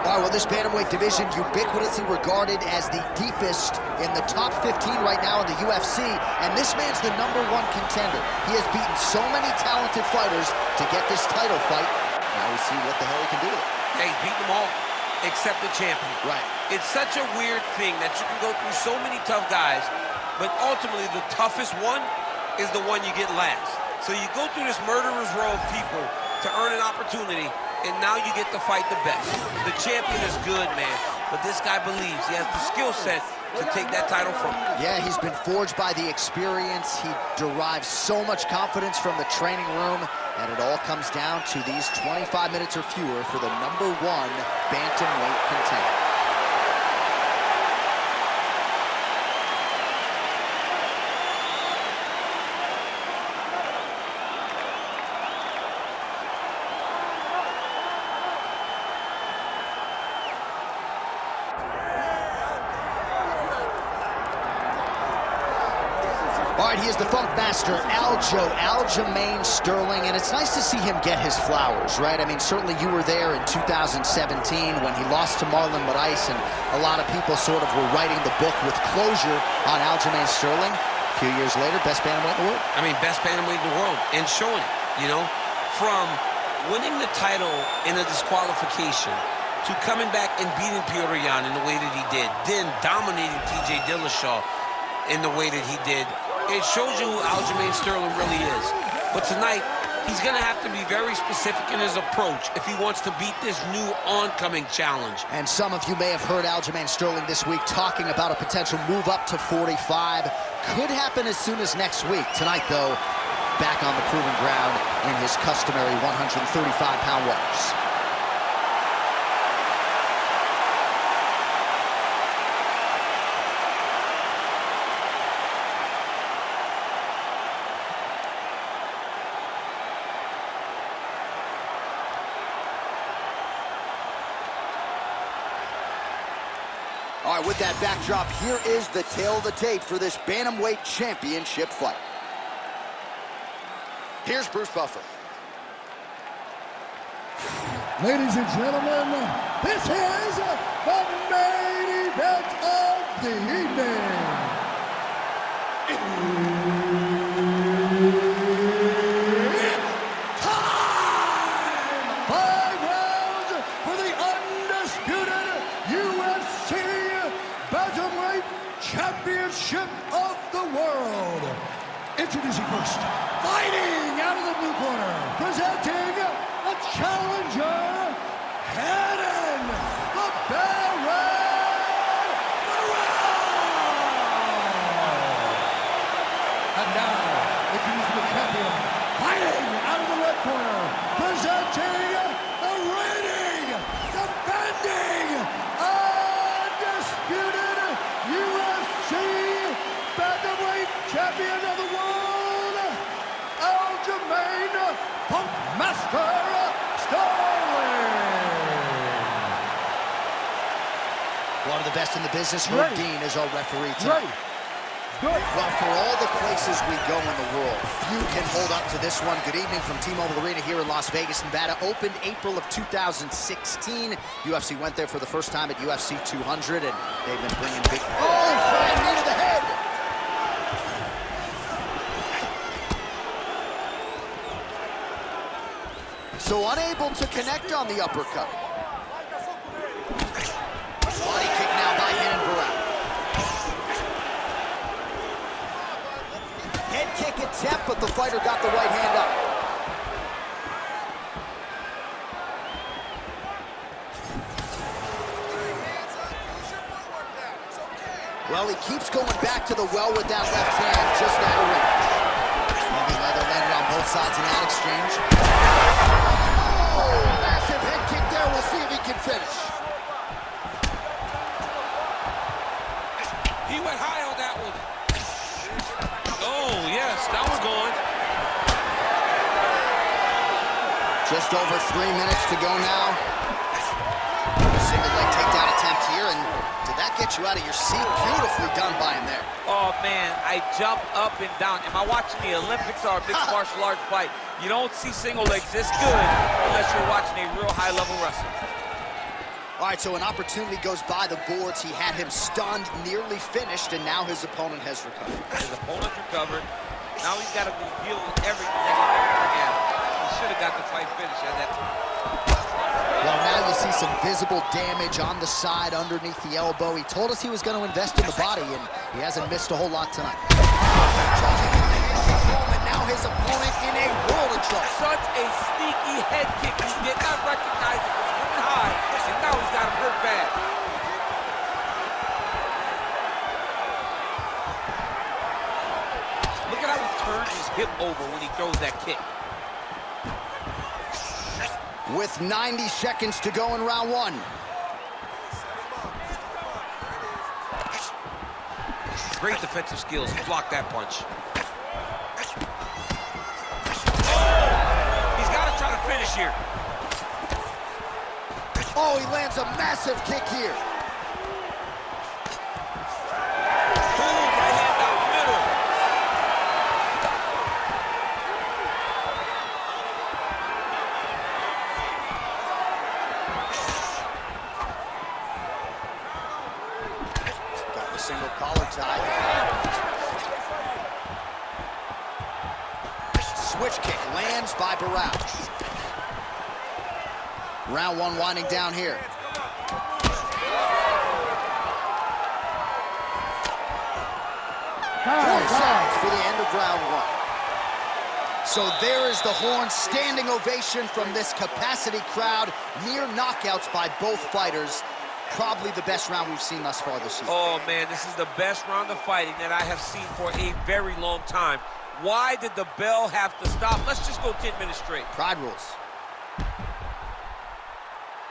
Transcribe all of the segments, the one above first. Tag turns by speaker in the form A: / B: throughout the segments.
A: All right, well, this bantamweight division ubiquitously regarded as the deepest in the top 15 right now in the UFC, and this man's the #1 contender. He has beaten so many talented fighters to get this title fight. Now we see what the hell he can do with it.
B: Hey, he's beaten them all except the champion.
A: Right.
B: It's such a weird thing that you can go through so many tough guys, but ultimately the toughest one is the one you get last. So you go through this murderer's row of people to earn an opportunity, and now you get to fight the best. The champion is good, man, but this guy believes he has the skill set to take that title from him.
A: Yeah, he's been forged by the experience. He derives so much confidence from the training room, and it all comes down to these 25 minutes or fewer for the #1 bantamweight contender. All right, he is the Funk Master, Aljamain Sterling, and it's nice to see him get his flowers, right? I mean, certainly you were there in 2017 when he lost to Marlon Moraes, and a lot of people sort of were writing the book with closure on Aljamain Sterling. A few years later, best bantamweight in the world.
B: I mean, best bantamweight in the world, and showing it, you know? From winning the title in a disqualification to coming back and beating Petr Yan in the way that he did, then dominating TJ Dillashaw in the way that he did. It shows you who Aljamain Sterling really is. But tonight, he's going to have to be very specific in his approach if he wants to beat this new oncoming challenge.
A: And some of you may have heard Aljamain Sterling this week talking about a potential move up to 45. Could happen as soon as next week. Tonight, though, back on the proven ground in his customary 135-pound waters. All right, with that backdrop, here is the tale of the tape for this Bantamweight Championship fight. Here's Bruce Buffer.
C: Ladies and gentlemen, this is the main event of the evening. It's time! 5 rounds for the undisputed UFC Bantamweight Championship of the world. Introducing first, fighting out of the blue corner, presenting the challenger, Renan, the Barao. And now, introducing the champion, fighting out of the red corner, presenting the reigning, defending, undisputed UFC Bantamweight Champion of the world, Aljamain Funk Master Sterling.
A: One of the best in the business, Herb Dean, is our referee tonight.
C: Good.
A: Well, for all the places we go in the world, few can hold up to this one. Good evening from T-Mobile Arena here in Las Vegas, Nevada. Opened April of 2016. UFC went there for the first time at UFC 200, and they've been bringing big... Oh, flying knee to the head! So unable to connect on the uppercut. Body kick now by Renan Barao. Head kick attempt, but the fighter got the right hand up. Well, he keeps going back to the well with that left hand, just out of range. Heavy leather landed on both sides in that exchange. Oh, massive head kick there. We'll see if he can finish.
B: He went high on that one. Oh, yes, that was going.
A: Just over 3 minutes to go now. Single leg takedown attempt here, and did that get you out of your seat? Beautifully done by him there.
D: Oh, man, I jump up and down. Am I watching the Olympics or a mixed martial arts fight? You don't see single legs this good unless you're watching a real high-level wrestler.
A: All right, so an opportunity goes by the boards. He had him stunned, nearly finished, and now his opponent has recovered.
D: His opponent's recovered. Now he's got to deal with everything that he did again. He should have got the fight finished at that time.
A: Well, now you see some visible damage on the side underneath the elbow. He told us he was going to invest in the body, and he hasn't missed a whole lot tonight. And now his opponent in a world of trouble.
D: Such a sneaky head kick. He did not recognize it was coming high, and now he's got him hurt bad. Look at how he turns his hip over when he throws that kick.
A: With 90 seconds to go in round one.
B: Great defensive skills. He blocked that punch.
D: He's got to try to finish here.
A: Oh, he lands a massive kick here.
D: Boom, right hand down the middle.
A: Got the single collar tie. Switch kick lands by Barao. Round one winding down here. Seconds for the end of round one. So there is the horn, standing ovation from this capacity crowd. Near knockouts by both fighters. Probably the best round we've seen thus far this season.
D: Oh, man, this is the best round of fighting that I have seen for a very long time. Why did the bell have to stop? Let's just go 10 minutes straight.
A: Pride rules.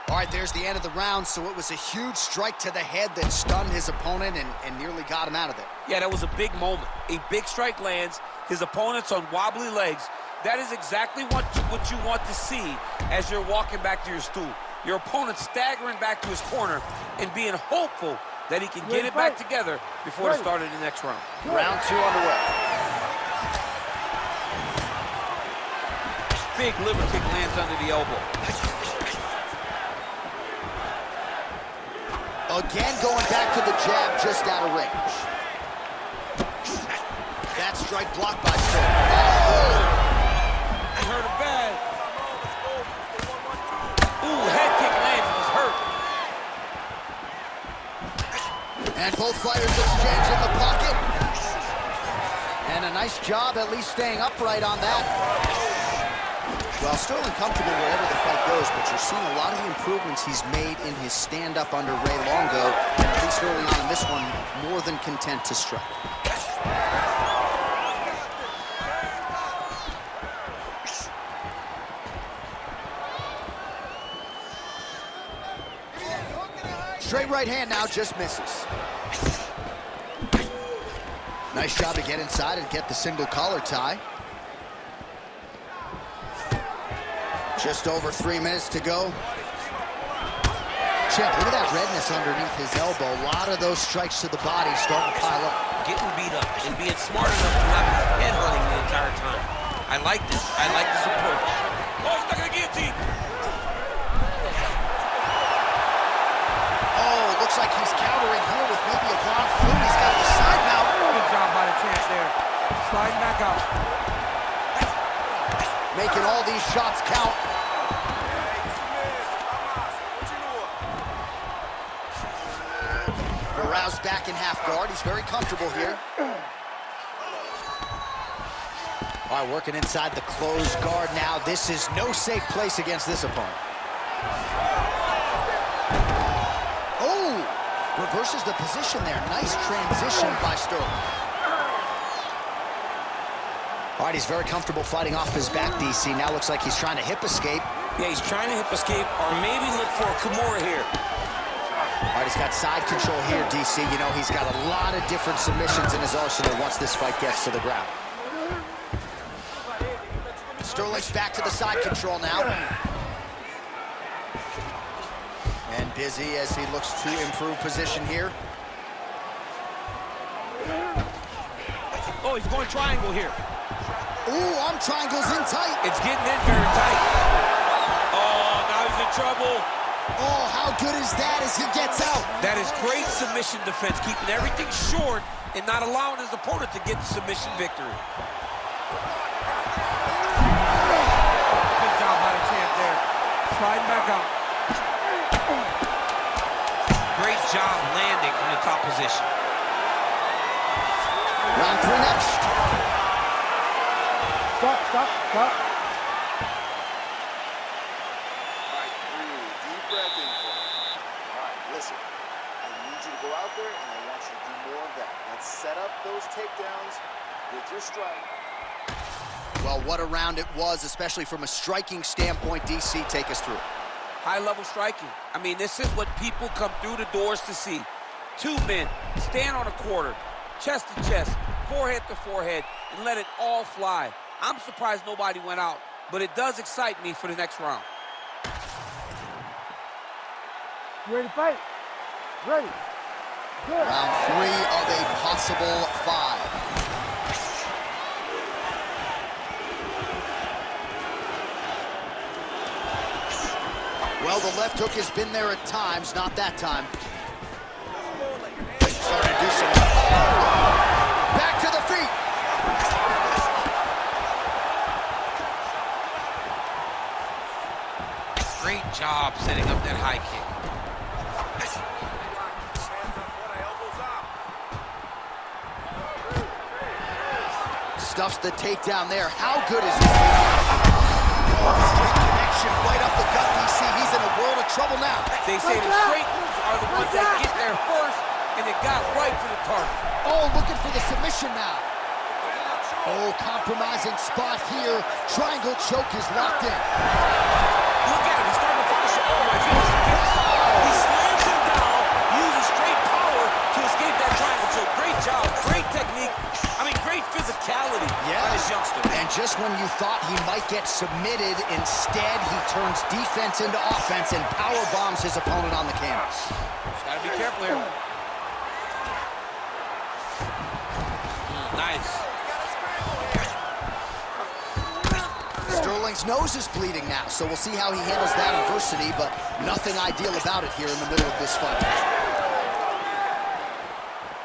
A: All right, there's the end of the round, so it was a huge strike to the head that stunned his opponent and nearly got him out of there.
D: Yeah, that was a big moment. A big strike lands, his opponent's on wobbly legs. That is exactly what you want to see as you're walking back to your stool. Your opponent staggering back to his corner and being hopeful that he can get it back together before the start of the next round.
A: Round two underway.
D: Big liver kick lands under the elbow.
A: Again, going back to the jab, just out of range. That strike blocked by Sterling. Oh!
D: He hurt him bad. Ooh, head kick lands, he's hurt.
A: And both fighters exchange in the pocket. And a nice job at least staying upright on that. Well, Sterling comfortable wherever the fight goes, but you're seeing a lot of the improvements he's made in his stand-up under Ray Longo, and at least early on in this one, more than content to strike. Straight right hand now, just misses. Nice job to get inside and get the single collar tie. Just over 3 minutes to go. Check, look at that redness underneath his elbow. A lot of those strikes to the body starting to pile up.
B: Getting beat up and being smart enough to not be headhunting the entire time. I like this. I like this approach.
D: Oh, he's stuck in the guillotine.
A: Oh, looks like he's countering here with maybe a ground flute. He's got the side mount.
D: Good job by the champ there. Sliding back out.
A: Making all these shots count. Barao's back in half guard. He's very comfortable here. All right, working inside the closed guard now. This is no safe place against this opponent. Oh, reverses the position there. Nice transition by Sterling. All right, he's very comfortable fighting off his back, DC. Now looks like he's trying to hip escape.
B: Yeah, he's trying to hip escape or maybe look for a Kimura here.
A: All right, he's got side control here, DC. You know, he's got a lot of different submissions in his arsenal once this fight gets to the ground. Sterling's back to the side control now. And busy as he looks to improve position here.
D: Oh, he's going triangle here.
A: Ooh, arm triangles in tight.
D: It's getting in very tight. Oh, now he's in trouble.
A: Oh, how good is that as he gets out?
D: That is great submission defense, keeping everything short and not allowing his opponent to get the submission victory.
C: Good job by the champ there. Sliding back out.
B: Great job landing from the top position.
A: Round 3 next.
C: Stop.
E: All right, deep breath in for me. All right, listen. I need you to go out there, and I want you to do more of that. Let's set up those takedowns with your strike.
A: Well, what a round it was, especially from a striking standpoint. DC, take us through.
D: High-level striking. I mean, this is what people come through the doors to see. Two men stand on a quarter, chest to chest, forehead to forehead, and let it all fly. I'm surprised nobody went out, but it does excite me for the next round.
C: You ready to fight? Ready. Good.
A: Round 3 of a possible 5. Well, the left hook has been there at times, not that time. Starting to do some... Back to the feet!
B: Great job setting up that high kick.
A: Stuffs the takedown there. How good is this? Straight connection right up the gut, DC. He's in a world of trouble now.
D: They say the straight moves are the ones that get there first, and it got right to the target.
A: Oh, looking for the submission now. Oh, compromising spot here. Triangle choke is locked in.
D: Look at him, he's starting to finish it. He slams him down, uses straight power to escape that triangle choke. Great job, great technique. I mean, great physicality by this youngster.
A: And just when you thought he might get submitted, instead he turns defense into offense and power bombs his opponent on the canvas.
D: Just gotta be careful here. Nice.
A: Sterling's nose is bleeding now, so we'll see how he handles that adversity, but nothing ideal about it here in the middle of this fight.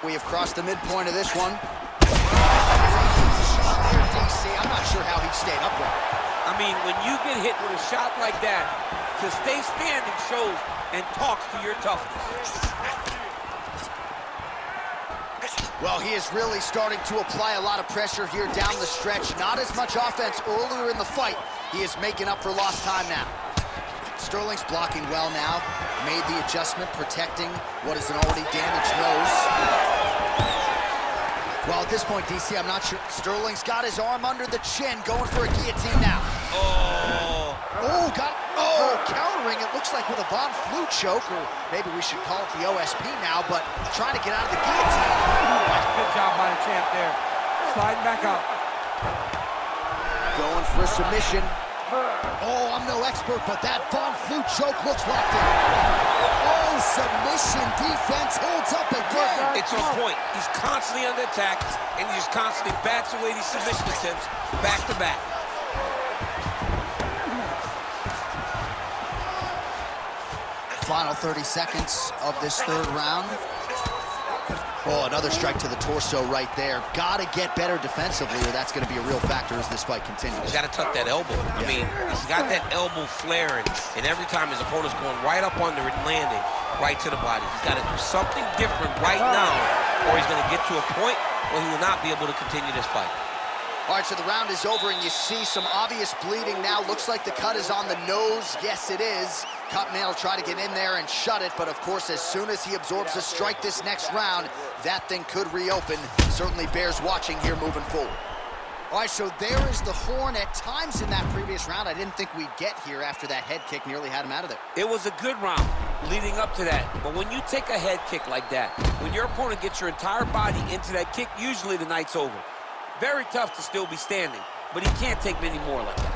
A: We have crossed the midpoint of this one. DC, I'm not sure how he stayed upright.
D: I mean, when you get hit with a shot like that, to stay standing shows and talks to your toughness.
A: Well, he is really starting to apply a lot of pressure here down the stretch. Not as much offense earlier in the fight. He is making up for lost time now. Sterling's blocking well now. Made the adjustment, protecting what is an already damaged nose. Well, at this point, DC, I'm not sure. Sterling's got his arm under the chin, going for a guillotine now. Countering, it looks like with a Von Flue choke, or maybe we should call it the OSP now, but trying to get out of the guillotine.
C: Good job by the champ there. Sliding back out.
A: Going for a submission. Oh, I'm no expert, but that Von Flue choke looks locked in. Oh, submission defense holds up again.
D: It's on point. He's constantly under attack, and he just constantly bats away these submission attempts back to back.
A: Final 30 seconds of this third round. Oh, another strike to the torso right there. Gotta get better defensively, or that's gonna be a real factor as this fight continues.
B: He's got to tuck that elbow. I mean, he's got that elbow flaring, and every time his opponent's going right up under it and landing right to the body. He's got to do something different right now, or he's going to get to a point where he will not be able to continue this fight.
A: All right, so the round is over, and you see some obvious bleeding now. Looks like the cut is on the nose. Yes, it is. Cutman will try to get in there and shut it, but of course, as soon as he absorbs a strike this next round, that thing could reopen. Certainly bears watching here moving forward. All right, so there is the horn. At times in that previous round, I didn't think we'd get here after that head kick nearly had him out of there.
D: It was a good round leading up to that, but when you take a head kick like that, when your opponent gets your entire body into that kick, usually the night's over. Very tough to still be standing, but he can't take many more like that.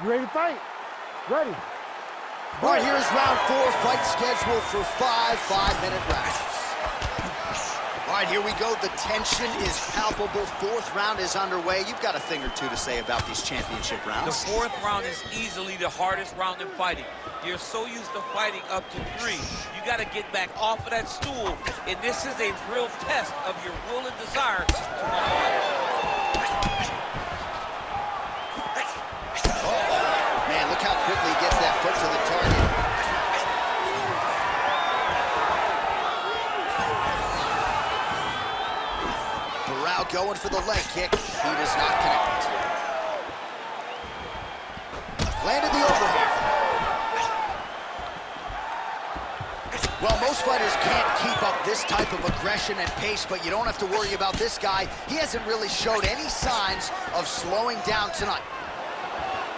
C: You ready to fight? Ready.
A: All right, here's round 4, fight scheduled for 5 5-minute rounds. All right, here we go. The tension is palpable. Fourth round is underway. You've got a thing or two to say about these championship
D: The
A: rounds.
D: fourth round is easily the hardest round in fighting. You're so used to fighting up to 3. You got to get back off of that stool, and this is a real test of your will and desire to
A: Man, look how quickly he gets that foot to the target. Barao going for the leg kick. He does not connect. Landed the overhand. Well, most fighters can't keep up this type of aggression and pace, but you don't have to worry about this guy. He hasn't really showed any signs of slowing down tonight.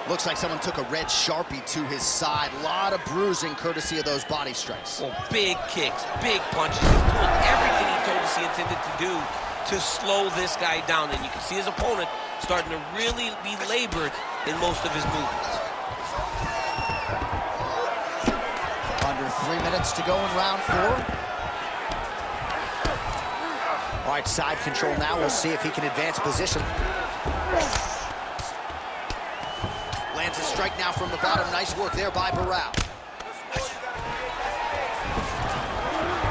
A: Looks like someone took a red Sharpie to his side. A lot of bruising courtesy of those body strikes.
D: Well, big kicks, big punches. He's doing everything he told us he intended to do to slow this guy down. And you can see his opponent starting to really be labored in most of his movements.
A: Under 3 minutes to go in round 4. All right, side control now. We'll see if he can advance position. Lands a strike now from the bottom. Nice work there by Barao.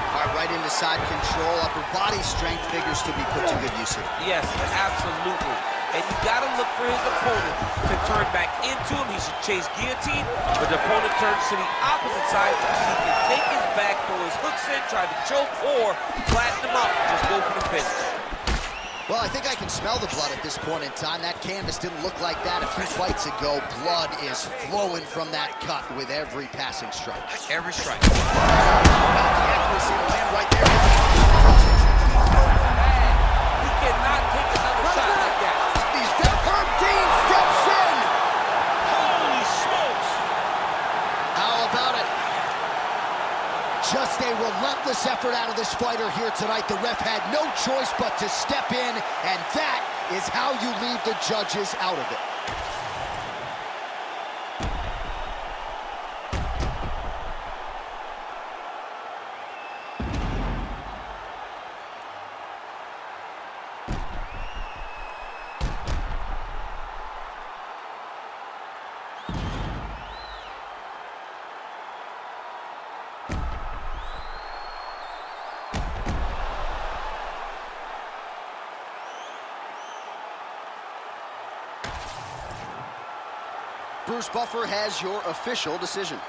A: All right, right into side control. Upper body strength figures to be put to good use here.
D: Yes, absolutely. And you got to look for his opponent to turn back into him. He should chase guillotine, but the opponent turns to the opposite side. He can take his back, throw his hooks in, try to choke, or flatten him out. Just go for the finish.
A: Well, I think I can smell the blood at this point in time. That canvas didn't look like that a few fights ago. Blood is flowing from that cut with every passing strike.
D: Every strike.
A: The accuracy to land right there.
D: He cannot take another shot like that.
A: Herb Dean steps in.
D: Holy smokes!
A: How about it? Just a relentless effort out of this fighter here tonight. The ref had no choice but to step in, and that is how you leave the judges out of it. Bruce Buffer has your official decision.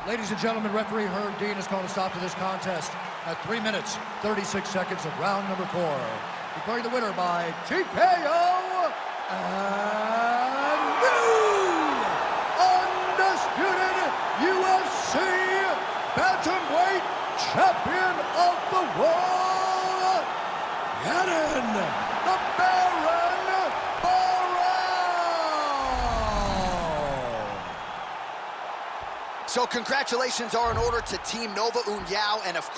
C: Ladies and gentlemen, referee Herb Dean has called a stop to this contest at 3 minutes, 36 seconds of round number 4. Declaring the winner by TKO and new undisputed UFC bantamweight champion of the world, Renan, the Baron Barao.
A: So congratulations are in order to Team Nova Un Yao and of course